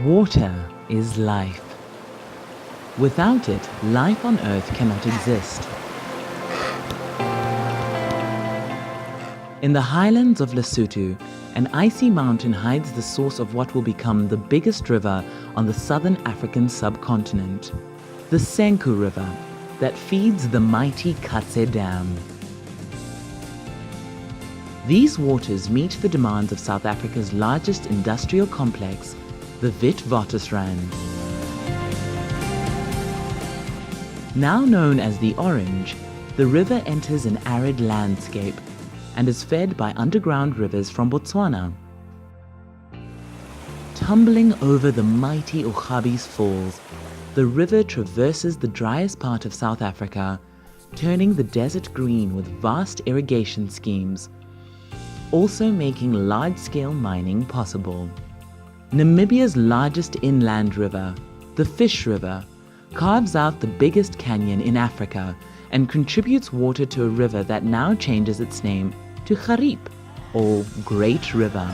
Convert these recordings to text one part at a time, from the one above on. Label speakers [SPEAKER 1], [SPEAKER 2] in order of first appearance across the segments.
[SPEAKER 1] Water is life. Without it, life on Earth cannot exist. In the highlands of Lesotho, an icy mountain hides the source of what will become the biggest river on the southern African subcontinent, the Senku River, that feeds the mighty Katse Dam. These waters meet the demands of South Africa's largest industrial complex, the Witwatersrand. Now known as the Orange, the river enters an arid landscape and is fed by underground rivers from Botswana. Tumbling over the mighty Ughabis Falls, the river traverses the driest part of South Africa, turning the desert green with vast irrigation schemes, also making large-scale mining possible. Namibia's largest inland river, the Fish River, carves out the biggest canyon in Africa and contributes water to a river that now changes its name to Gariep, or Great River.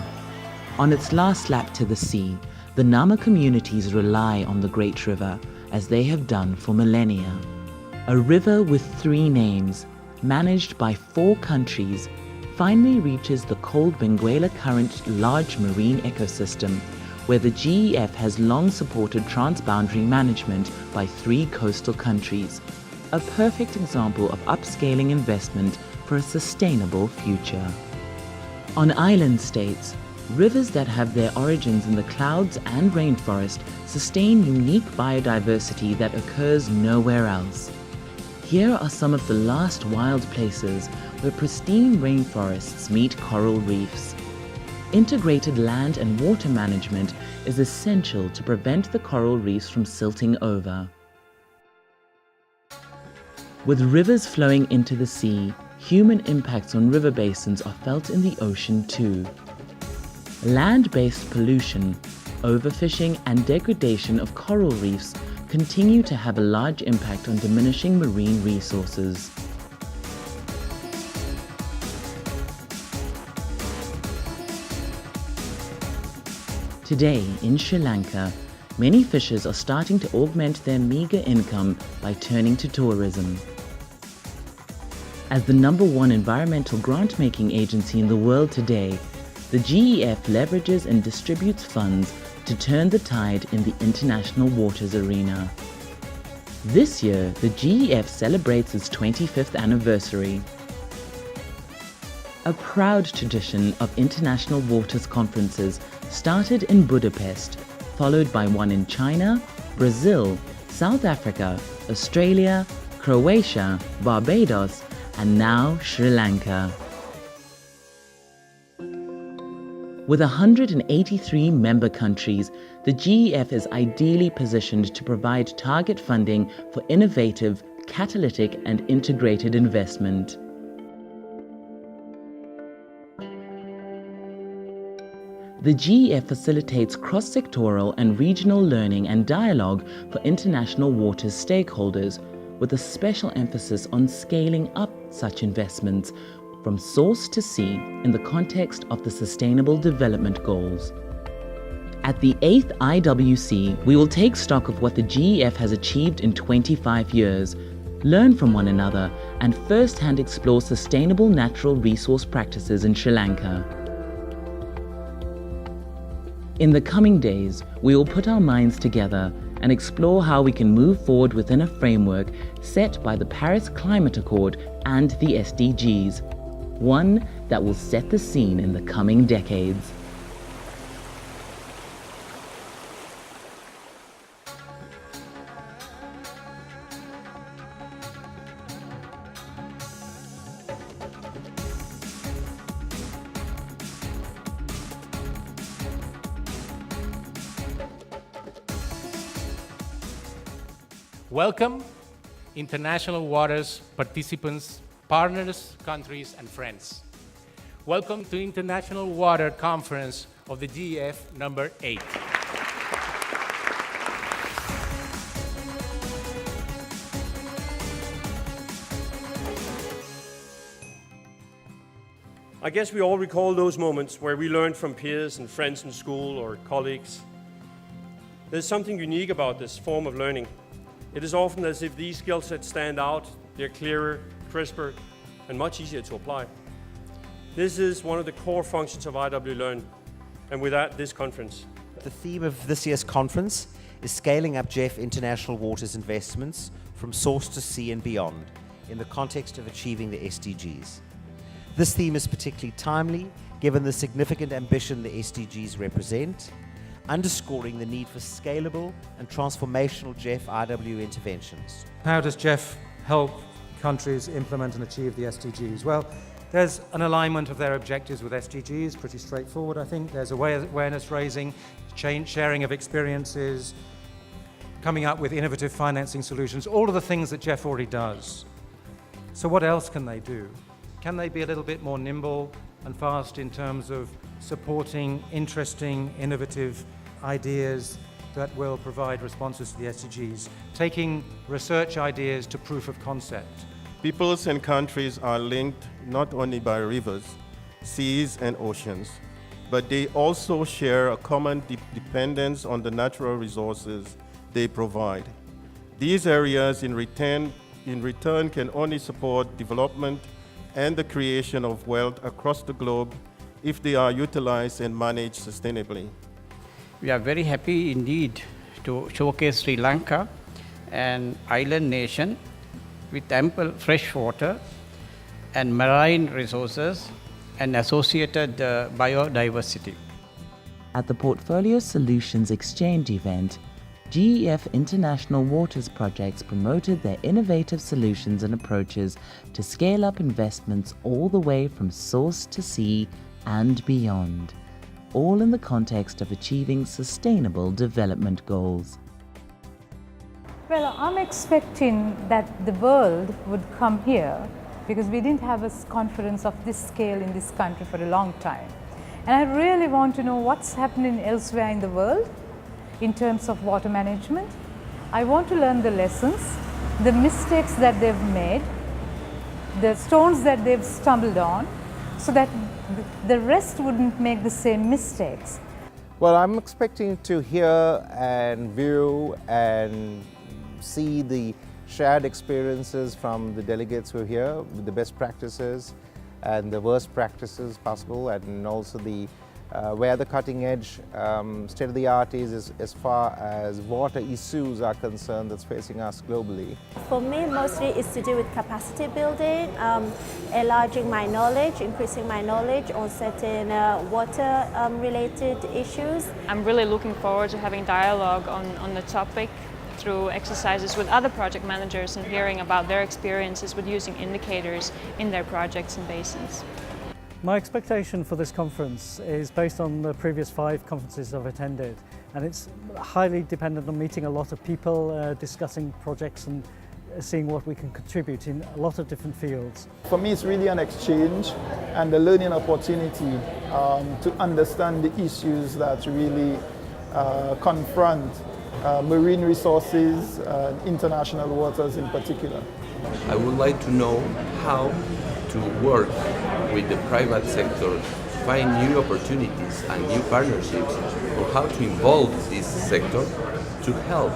[SPEAKER 1] On its last lap to the sea, the Nama communities rely on the Great River, as they have done for millennia. A river with 3 names, managed by 4 countries, finally reaches the cold Benguela Current large marine ecosystem, where the GEF has long supported transboundary management by 3 coastal countries, a perfect example of upscaling investment for a sustainable future. On island states, rivers that have their origins in the clouds and rainforest sustain unique biodiversity that occurs nowhere else. Here are some of the last wild places where pristine rainforests meet coral reefs. Integrated land and water management is essential to prevent the coral reefs from silting over. With rivers flowing into the sea, human impacts on river basins are felt in the ocean too. Land-based pollution, overfishing and degradation of coral reefs continue to have a large impact on diminishing marine resources. Today, in Sri Lanka, many fishers are starting to augment their meager income by turning to tourism. As the #1 environmental grant-making agency in the world today, the GEF leverages and distributes funds to turn the tide in the international waters arena. This year, the GEF celebrates its 25th anniversary. A proud tradition of international waters conferences started in Budapest, followed by one in China, Brazil, South Africa, Australia, Croatia, Barbados, and now Sri Lanka. With 183 member countries, the GEF is ideally positioned to provide target funding for innovative, catalytic, and integrated investment. The GEF facilitates cross-sectoral and regional learning and dialogue for international waters stakeholders, with a special emphasis on scaling up such investments from source to sea in the context of the Sustainable Development Goals. At the 8th IWC, we will take stock of what the GEF has achieved in 25 years, learn from one another, and first-hand explore sustainable natural resource practices in Sri Lanka. In the coming days, we will put our minds together and explore how we can move forward within a framework set by the Paris Climate Accord and the SDGs, one that will set the scene in the coming decades.
[SPEAKER 2] Welcome, international waters participants, partners, countries, and friends. Welcome to International Water Conference of the GEF number 8.
[SPEAKER 3] I guess we all recall those moments where we learned from peers and friends in school or colleagues. There's something unique about this form of learning. It is often as if these skill sets stand out, they're clearer, crisper, and much easier to apply. This is one of the core functions of IW Learn, and with that, this conference.
[SPEAKER 4] The theme of this year's conference is scaling up GEF International Waters investments from source to sea and beyond in the context of achieving the SDGs. This theme is particularly timely given the significant ambition the SDGs represent, underscoring the need for scalable and transformational GEF IW interventions.
[SPEAKER 5] How does GEF help countries implement and achieve the SDGs? Well, there's an alignment of their objectives with SDGs, pretty straightforward, I think. There's awareness raising, sharing of experiences, coming up with innovative financing solutions, all of the things that GEF already does. So what else can they do? Can they be a little bit more nimble and fast in terms of supporting interesting, innovative ideas that will provide responses to the SDGs, taking research ideas to proof of concept?
[SPEAKER 6] Peoples and countries are linked not only by rivers, seas, and oceans, but they also share a common dependence on the natural resources they provide. These areas in return can only support development and the creation of wealth across the globe if they are utilized and managed sustainably.
[SPEAKER 7] We are very happy indeed to showcase Sri Lanka, an island nation with ample fresh water and marine resources and associated biodiversity.
[SPEAKER 1] At the Portfolio Solutions Exchange event, GEF International Waters Projects promoted their innovative solutions and approaches to scale up investments all the way from source to sea and beyond, all in the context of achieving sustainable development goals.
[SPEAKER 8] Well, I'm expecting that the world would come here because we didn't have a conference of this scale in this country for a long time. And I really want to know what's happening elsewhere in the world in terms of water management. I want to learn the lessons, the mistakes that they've made, the stones that they've stumbled on, so that the rest wouldn't make the same mistakes.
[SPEAKER 9] Well, I'm expecting to hear and view and see the shared experiences from the delegates who are here, the best practices and the worst practices possible, and also the where the cutting edge state of the art is as far as water issues are concerned that's facing us globally.
[SPEAKER 10] For me, mostly it's to do with capacity building, enlarging my knowledge, increasing my knowledge on certain water related issues.
[SPEAKER 11] I'm really looking forward to having dialogue on the topic through exercises with other project managers and hearing about their experiences with using indicators in their projects and basins.
[SPEAKER 12] My expectation for this conference is based on the previous 5 conferences I've attended, and it's highly dependent on meeting a lot of people, discussing projects and seeing what we can contribute in a lot of different fields.
[SPEAKER 13] For me, it's really an exchange and a learning opportunity to understand the issues that really confront marine resources, international waters in particular.
[SPEAKER 14] I would like to know how to work with the private sector, find new opportunities and new partnerships, or how to involve this sector to help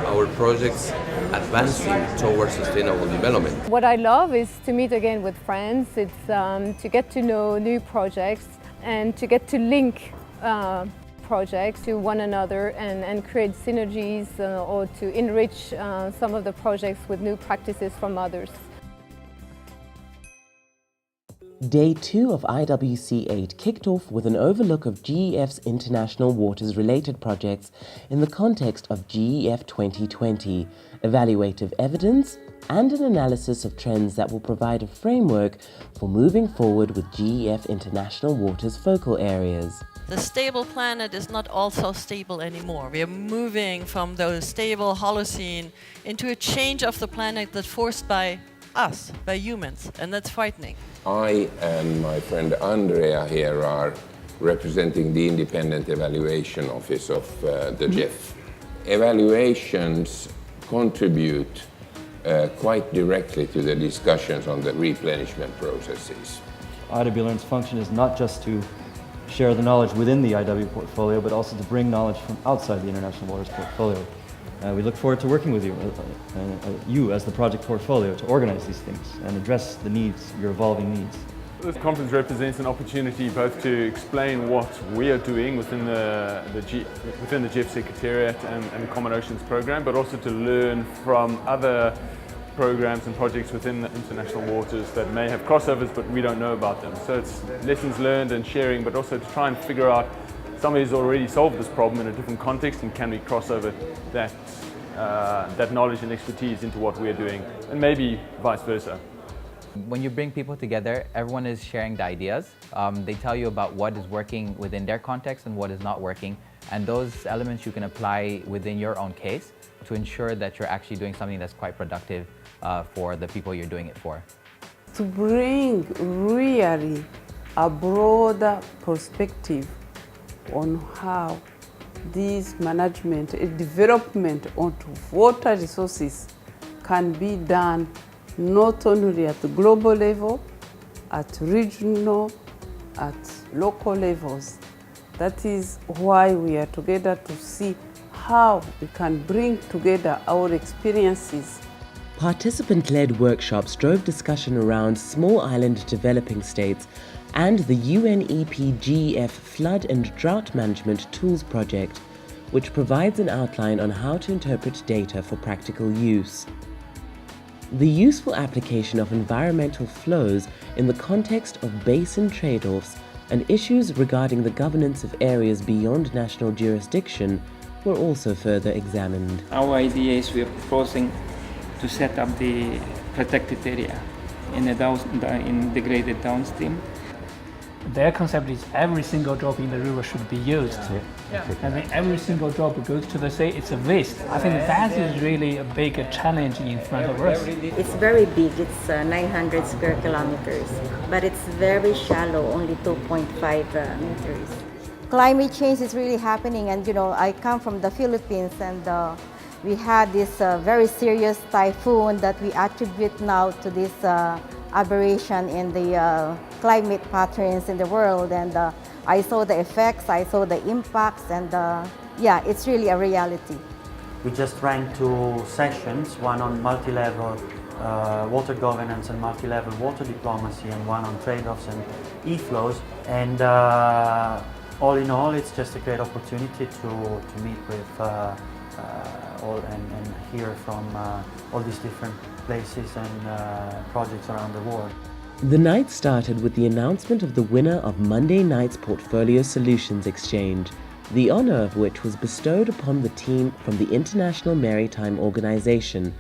[SPEAKER 14] our projects advancing towards sustainable development.
[SPEAKER 15] What I love is to meet again with friends. It's to get to know new projects and to get to link projects to one another and create synergies or to enrich some of the projects with new practices from others.
[SPEAKER 1] Day 2 of IWC8 kicked off with an overlook of GEF's international waters-related projects in the context of GEF 2020, evaluative evidence, and an analysis of trends that will provide a framework for moving forward with GEF International Waters focal areas.
[SPEAKER 16] The stable planet is not also stable anymore. We are moving from the stable Holocene into a change of the planet that's forced by us, by humans, and that's frightening.
[SPEAKER 17] I and my friend Andrea here are representing the Independent Evaluation Office of the GEF. Evaluations contribute quite directly to the discussions on the replenishment processes.
[SPEAKER 18] IW Learn's function is not just to share the knowledge within the IW portfolio, but also to bring knowledge from outside the International Waters portfolio. We look forward to working with you, you as the project portfolio, to organize these things and address the needs, your evolving needs.
[SPEAKER 19] This conference represents an opportunity both to explain what we are doing within the GEF Secretariat and the Common Oceans Programme, but also to learn from other programs and projects within the international waters that may have crossovers but we don't know about them. So it's lessons learned and sharing, but also to try and figure out somebody who's already solved this problem in a different context, and can we cross over that knowledge and expertise into what we're doing, and maybe vice versa.
[SPEAKER 20] When you bring people together, everyone is sharing the ideas. They tell you about what is working within their context and what is not working, and those elements you can apply within your own case to ensure that you're actually doing something that's quite productive for the people you're doing it for.
[SPEAKER 21] To bring really a broader perspective on how this management and development onto water resources can be done not only at the global level, at regional, at local levels. That is why we are together to see how we can bring together our experiences.
[SPEAKER 1] Participant-led workshops drove discussion around small island developing states and the UNEP GEF Flood and Drought Management Tools project, which provides an outline on how to interpret data for practical use. The useful application of environmental flows in the context of basin trade-offs and issues regarding the governance of areas beyond national jurisdiction were also further examined.
[SPEAKER 22] Our idea is we are proposing to set up the protected area in the degraded downstream.
[SPEAKER 23] Their concept is every single drop in the river should be used. And then every single drop goes to the sea, it's a waste. I think that is really a big challenge in front of us.
[SPEAKER 24] It's very big, it's 900 square kilometers, but it's very shallow, only 2.5 meters. Climate change is really happening, and I come from the Philippines, and we had this very serious typhoon that we attribute now to this aberration in the climate patterns in the world, and I saw the effects, I saw the impacts, and yeah, it's really a reality.
[SPEAKER 25] We just ran 2 sessions, one on multi-level water governance and multi-level water diplomacy, and one on trade-offs and e-flows, and all in all, it's just a great opportunity to meet with and hear from all these different places and projects around the world.
[SPEAKER 1] The night started with the announcement of the winner of Monday night's Portfolio Solutions Exchange, the honor of which was bestowed upon the team from the International Maritime Organization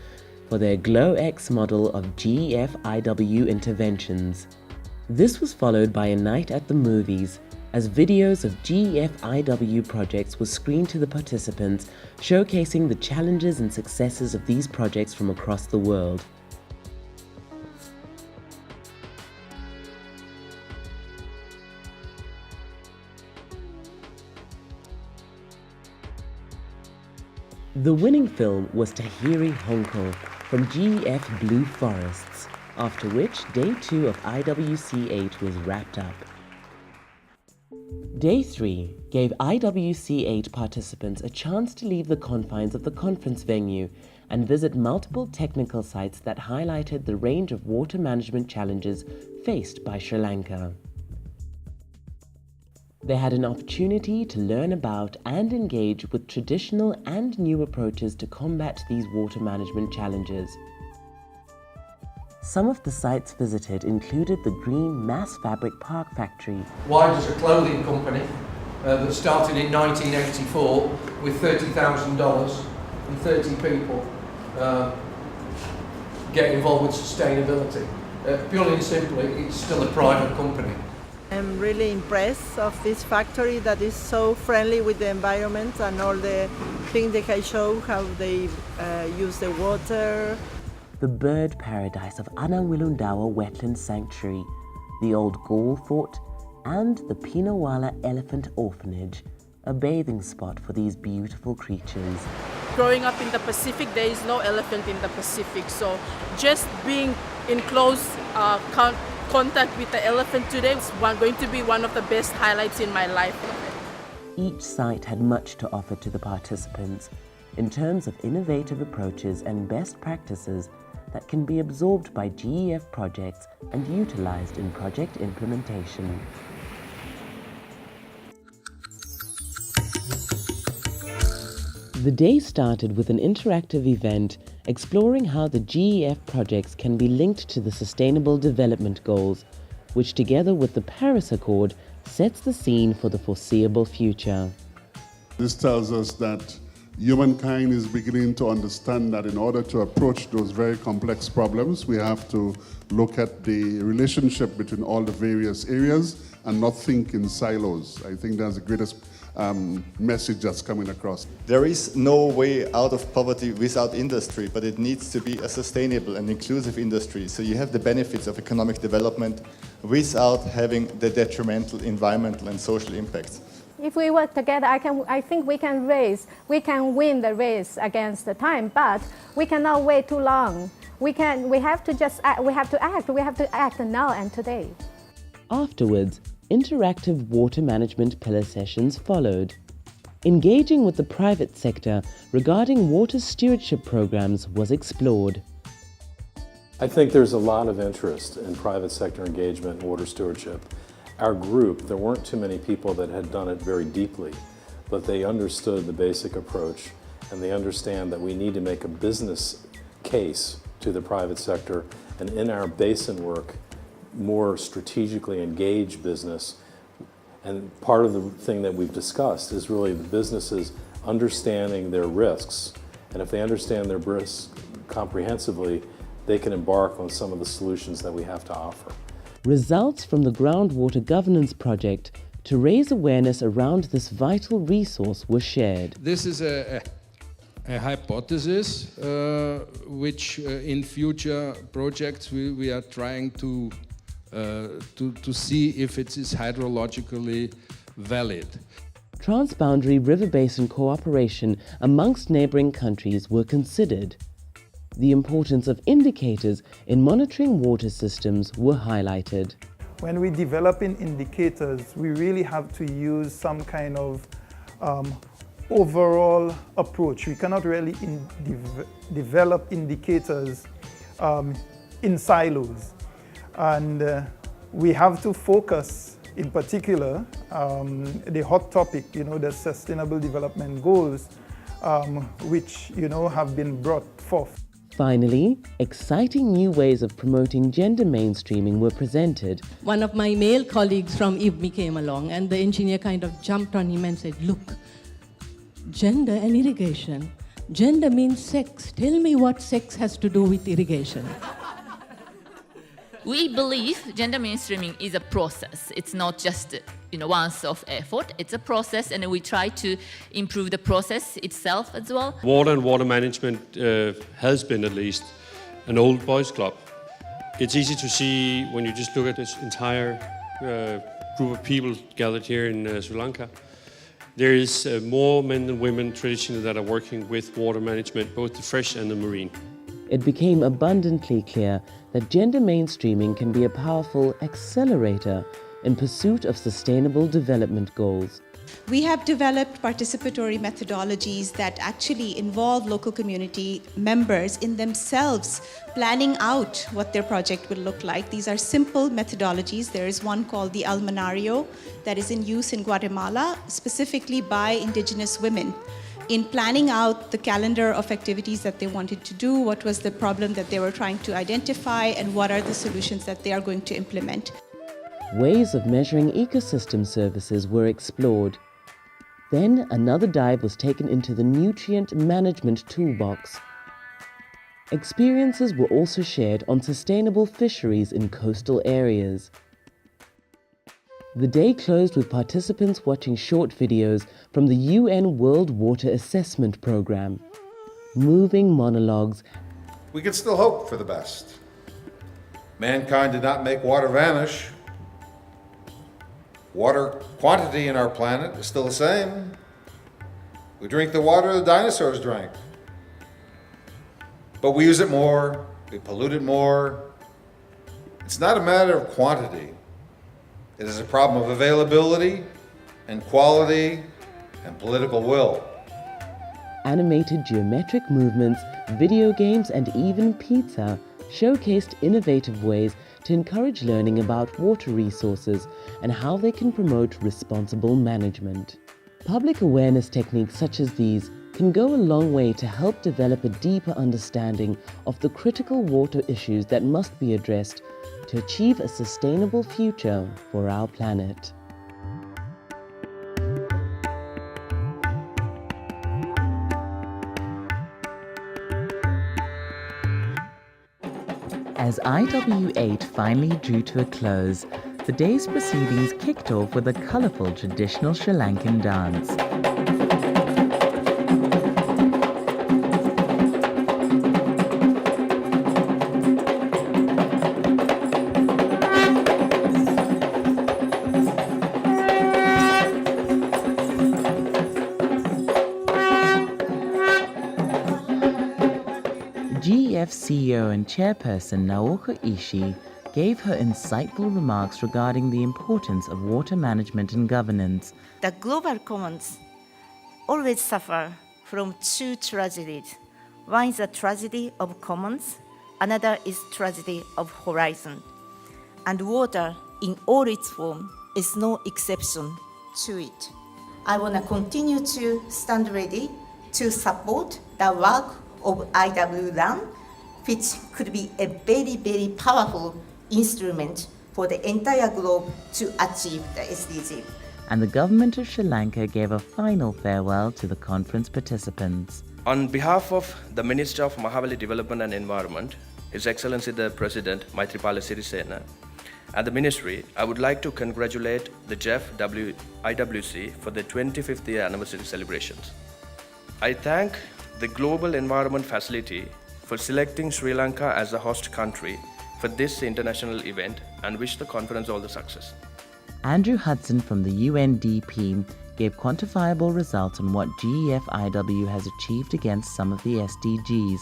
[SPEAKER 1] for their GLOW-X model of GEF-IW interventions. This was followed by a night at the movies, as videos of GEF-IW projects were screened to the participants, showcasing the challenges and successes of these projects from across the world. The winning film was Tahiri Honko from GEF Blue Forests, after which Day 2 of IWC8 was wrapped up. Day 3 gave IWC8 participants a chance to leave the confines of the conference venue and visit multiple technical sites that highlighted the range of water management challenges faced by Sri Lanka. They had an opportunity to learn about and engage with traditional and new approaches to combat these water management challenges. Some of the sites visited included the Green Mass Fabric Park Factory.
[SPEAKER 26] Why does a clothing company that started in 1984 with $30,000 and 30 people get involved with sustainability? Purely and simply, it's still a private company.
[SPEAKER 27] I'm really impressed of this factory that is so friendly with the environment, and all the things they can show how they use the water.
[SPEAKER 1] The bird paradise of Anawilundawa Wetland Sanctuary, the old Gaul Fort, and the Pinawala Elephant Orphanage, a bathing spot for these beautiful creatures.
[SPEAKER 28] Growing up in the Pacific, there is no elephant in the Pacific, so just being in close contact with the elephant today is going to be one of the best highlights in my life.
[SPEAKER 1] Each site had much to offer to the participants in terms of innovative approaches and best practices that can be absorbed by GEF projects and utilized in project implementation. The day started with an interactive event exploring how the GEF projects can be linked to the Sustainable Development Goals, which together with the Paris Accord sets the scene for the foreseeable future.
[SPEAKER 2] This tells us that humankind is beginning to understand that in order to approach those very complex problems, we have to look at the relationship between all the various areas and not think in silos. I think that's the greatest message that's coming across.
[SPEAKER 3] There is no way out of poverty without industry, but it needs to be a sustainable and inclusive industry. So you have the benefits of economic development without having the detrimental environmental and social impacts.
[SPEAKER 4] If we work together, I think we can win the race against the time, but we cannot wait too long. We have to act now and today.
[SPEAKER 1] Afterwards, interactive water management pillar sessions followed. Engaging with the private sector regarding water stewardship programs was explored.
[SPEAKER 5] I think there's a lot of interest in private sector engagement in water stewardship. Our group, there weren't too many people that had done it very deeply, but they understood the basic approach and they understand that we need to make a business case to the private sector and in our basin work more strategically engage business. And part of the thing that we've discussed is really the businesses understanding their risks. And if they understand their risks comprehensively, they can embark on some of the solutions that we have to offer.
[SPEAKER 1] Results from the Groundwater Governance Project to raise awareness around this vital resource were shared.
[SPEAKER 6] This is a hypothesis which in future projects we are trying to see if it is hydrologically valid.
[SPEAKER 1] Transboundary river basin cooperation amongst neighboring countries were considered. The importance of indicators in monitoring water systems were highlighted.
[SPEAKER 13] When we develop indicators, we really have to use some kind of overall approach. We cannot really develop indicators in silos. And we have to focus, in particular, the hot topic, the Sustainable Development Goals, which, have been brought forth.
[SPEAKER 1] Finally, exciting new ways of promoting gender mainstreaming were presented.
[SPEAKER 7] One of my male colleagues from IBMI came along and the engineer kind of jumped on him and said, look, gender and irrigation. Gender means sex. Tell me what sex has to do with irrigation.
[SPEAKER 8] We believe gender mainstreaming is a process. It's not just once-off effort. It's a process, and we try to improve the process itself as well.
[SPEAKER 9] Water and water management has been, at least, an old boys' club. It's easy to see when you just look at this entire group of people gathered here in Sri Lanka. There is more men than women traditionally that are working with water management, both the fresh and the marine.
[SPEAKER 1] It became abundantly clear that gender mainstreaming can be a powerful accelerator in pursuit of sustainable development goals.
[SPEAKER 29] We have developed participatory methodologies that actually involve local community members in themselves planning out what their project will look like. These are simple methodologies. There is one called the Almanario that is in use in Guatemala, specifically by indigenous women, in planning out the calendar of activities that they wanted to do, what was the problem that they were trying to identify, and what are the solutions that they are going to implement.
[SPEAKER 1] Ways of measuring ecosystem services were explored. Then another dive was taken into the nutrient management toolbox. Experiences were also shared on sustainable fisheries in coastal areas. The day closed with participants watching short videos from the UN World Water Assessment Programme. Moving monologues.
[SPEAKER 30] We can still hope for the best. Mankind did not make water vanish. Water quantity in our planet is still the same. We drink the water the dinosaurs drank. But we use it more, we pollute it more, It's not a matter of quantity. It is a problem of availability and quality and political will.
[SPEAKER 1] Animated geometric movements, video games, and even pizza showcased innovative ways to encourage learning about water resources and how they can promote responsible management. Public awareness techniques such as these can go a long way to help develop a deeper understanding of the critical water issues that must be addressed to achieve a sustainable future for our planet. As IW8 finally drew to a close, the day's proceedings kicked off with a colourful traditional Sri Lankan dance. GEF CEO and chairperson Naoko Ishii gave her insightful remarks regarding the importance of water management and governance.
[SPEAKER 10] The global commons always suffer from two tragedies. One is the tragedy of commons, another is tragedy of horizon. And water, in all its form, is no exception to it. I want to continue to stand ready to support the work of IWLAN, which could be a very, very powerful instrument for the entire globe to achieve the SDG.
[SPEAKER 1] And the government of Sri Lanka gave a final farewell to the conference participants.
[SPEAKER 11] On behalf of the Minister of Mahawali Development and Environment, His Excellency the President Maithripala Sirisena, and the Ministry, I would like to congratulate the GEF IWC for the 25th year anniversary celebrations. I thank the Global Environment Facility for selecting Sri Lanka as the host country for this international event and wish the conference all the success.
[SPEAKER 1] Andrew Hudson from the UNDP gave quantifiable results on what GEF-IW has achieved against some of the SDGs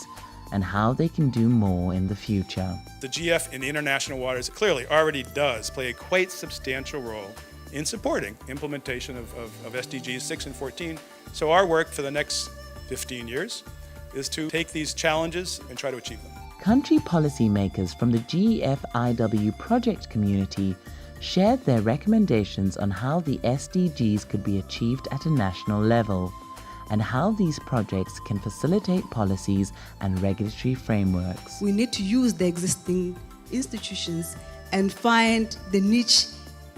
[SPEAKER 1] and how they can do more in the future.
[SPEAKER 12] The GF in the international waters clearly already does play a quite substantial role in supporting implementation of SDGs 6 and 14. So our work for the next 15 years is to take these challenges and try to achieve them.
[SPEAKER 1] Country policymakers from the GEF-IW project community shared their recommendations on how the SDGs could be achieved at a national level and how these projects can facilitate policies and regulatory frameworks.
[SPEAKER 14] We need to use the existing institutions and find the niche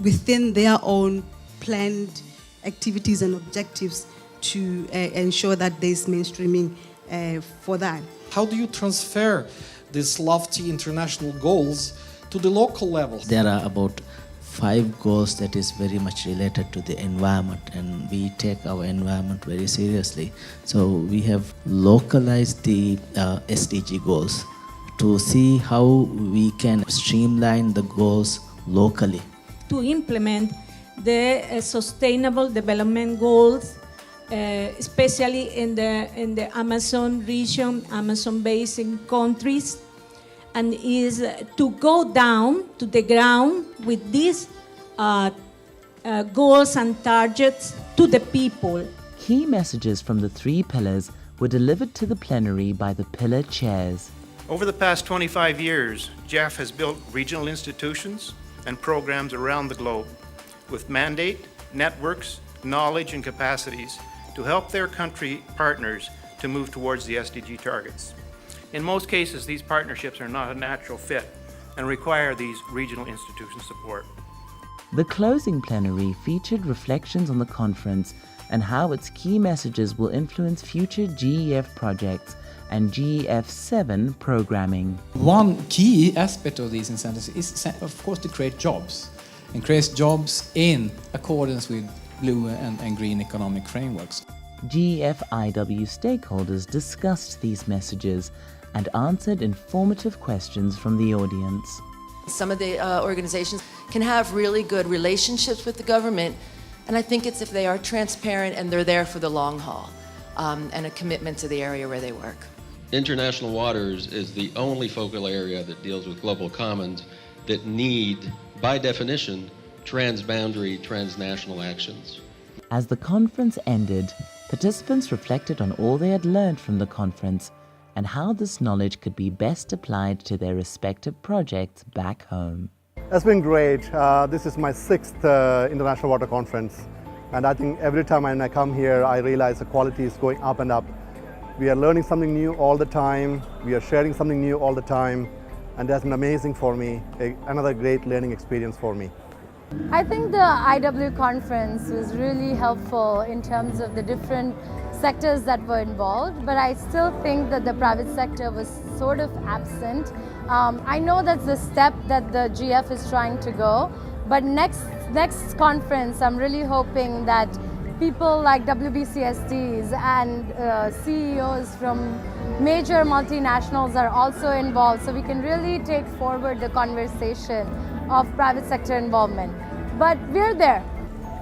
[SPEAKER 14] within their own planned activities and objectives to ensure that there's mainstreaming for that.
[SPEAKER 15] How do you transfer these lofty international goals to the local level?
[SPEAKER 16] There are about 5 goals that is very much related to the environment, and we take our environment very seriously. So we have localized the SDG goals to see how we can streamline the goals locally.
[SPEAKER 17] To implement the Sustainable Development Goals, especially in the Amazon region, Amazon basin countries, and is to go down to the ground with these goals and targets to the people.
[SPEAKER 1] Key messages from the 3 pillars were delivered to the plenary by the pillar chairs.
[SPEAKER 18] Over the past 25 years, GEF has built regional institutions and programs around the globe with mandate, networks, knowledge, and capacities to help their country partners to move towards the SDG targets. In most cases, these partnerships are not a natural fit and require these regional institution support.
[SPEAKER 1] The closing plenary featured reflections on the conference and how its key messages will influence future GEF projects and GEF7 programming.
[SPEAKER 19] One key aspect of these incentives is, of course, to create jobs, and create jobs in accordance with blue and green economic frameworks.
[SPEAKER 1] GEF-IW stakeholders discussed these messages and answered informative questions from the audience.
[SPEAKER 20] Some of the organizations can have really good relationships with the government, and I think it's if they are transparent and they're there for the long haul and a commitment to the area where they work.
[SPEAKER 31] International waters is the only focal area that deals with global commons,
[SPEAKER 2] that need, by definition, transboundary, transnational actions.
[SPEAKER 1] As the conference ended, participants reflected on all they had learned from the conference and how this knowledge could be best applied to their respective projects back home.
[SPEAKER 3] It's been great. This is my 6th International Water Conference, and I think every time when I come here I realize the quality is going up and up. We are learning something new all the time, we are sharing something new all the time, and that's been amazing for me, another great learning experience for me.
[SPEAKER 21] I think the IW conference was really helpful in terms of the different sectors that were involved, but I still think that the private sector was sort of absent. I know that's the step that the GF is trying to go, but next conference I'm really hoping that people like WBCSDs and CEOs from major multinationals are also involved, so we can really take forward the conversation of private sector involvement. But we're there.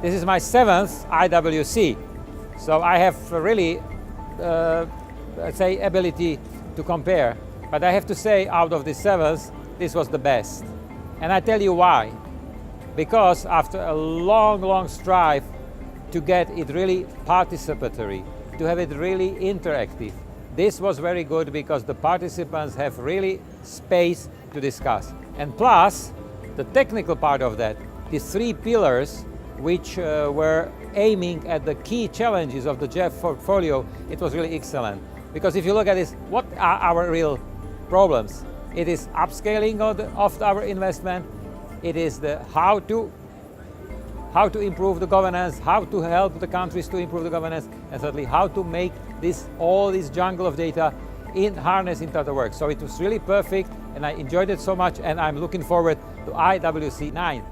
[SPEAKER 22] This is my 7th IWC, so I have really, let's say, ability to compare. But I have to say, out of the 7th, this was the best. And I tell you why. Because after a long strive to get it really participatory, to have it really interactive, this was very good because the participants have really space to discuss. And plus, the technical part of that, these 3 pillars which were aiming at the key challenges of the GEF portfolio, it was really excellent. Because if you look at this, what are our real problems? It is upscaling of our investment, it is the how to improve the governance, how to help the countries to improve the governance, and thirdly, how to make all this jungle of data harness into the work. So it was really perfect, and I enjoyed it so much, and I'm looking forward to IWC 9.